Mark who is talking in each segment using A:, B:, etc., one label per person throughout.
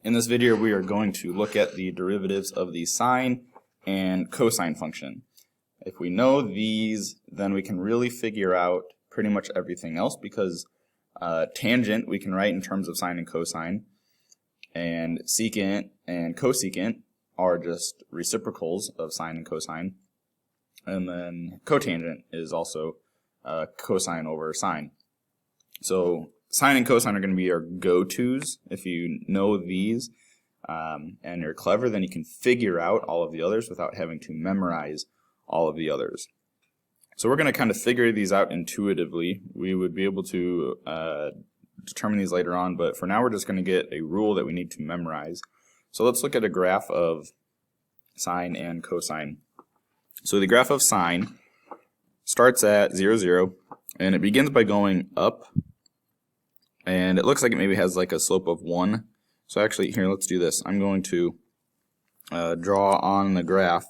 A: In this video, we are going to look at the derivatives of the sine and cosine function. If we know these, then we can really figure out pretty much everything else, because tangent we can write in terms of sine and cosine, and secant and cosecant are just reciprocals of sine and cosine, and then cotangent is also cosine over sine. So sine and cosine are going to be our go-tos. If you know these and you're clever, then you can figure out all of the others without having to memorize all of the others. So we're going to kind of figure these out intuitively. We would be able to determine these later on, but for now we're just going to get a rule that we need to memorize. So let's look at a graph of sine and cosine. So the graph of sine starts at 0, 0, and it begins by going up, and it looks like it maybe has like a slope of 1. So actually, here, let's do this. I'm going to draw on the graph.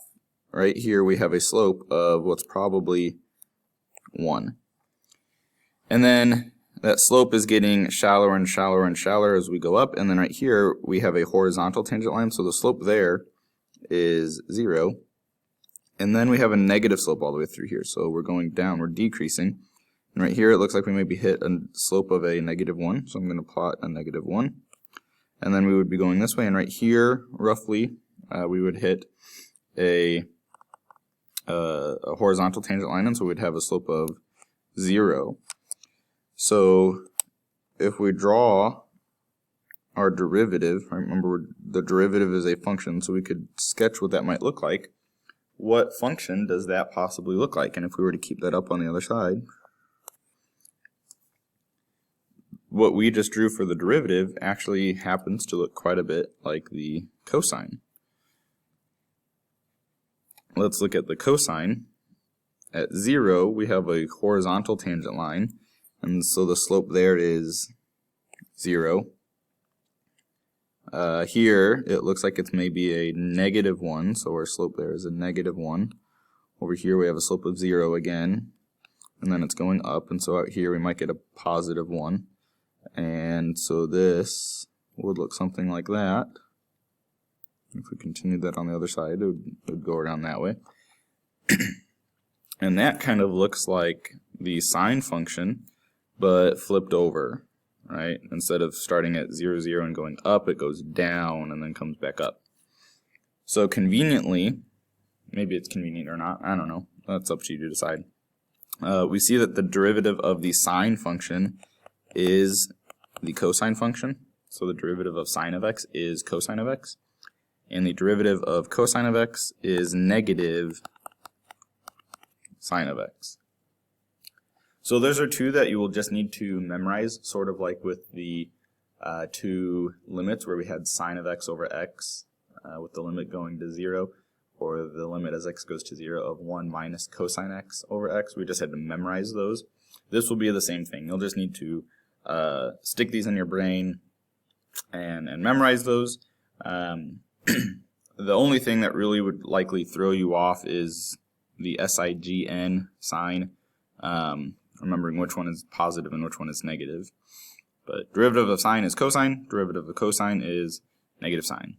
A: Right here we have a slope of what's probably 1. And then that slope is getting shallower and shallower and shallower as we go up, and then right here we have a horizontal tangent line, so the slope there is 0. And then we have a negative slope all the way through here, so we're going down, we're decreasing. And right here it looks like we maybe hit a slope of a -1, so I'm going to plot a -1. And then we would be going this way, and right here, roughly, we would hit a horizontal tangent line, and so we'd have a slope of 0. So if we draw our derivative, remember the derivative is a function, so we could sketch what that might look like. What function does that possibly look like? And if we were to keep that up on the other side, what we just drew for the derivative actually happens to look quite a bit like the cosine. Let's look at the cosine. At 0, we have a horizontal tangent line, and so the slope there is 0. Here, it looks like it's maybe a -1, so our slope there is a -1. Over here, we have a slope of 0 again, and then it's going up, and so out here we might get a +1. And so this would look something like that. If we continued that on the other side, it would go around that way. And that kind of looks like the sine function, but flipped over, right? Instead of starting at 0, 0 and going up, it goes down and then comes back up. So conveniently, maybe it's convenient or not, I don't know. That's up to you to decide. We see that the derivative of the sine function is the cosine function. So the derivative of sine of x is cosine of x. And the derivative of cosine of x is negative sine of x. So those are two that you will just need to memorize, sort of like with the two limits where we had sine of x over x with the limit going to 0, or the limit as x goes to 0 of 1 minus cosine x over x. We just had to memorize those. This will be the same thing. You'll just need to stick these in your brain and memorize those. The only thing that really would likely throw you off is the SIGN sign, remembering which one is positive and which one is negative. But derivative of sine is cosine, derivative of cosine is negative sine.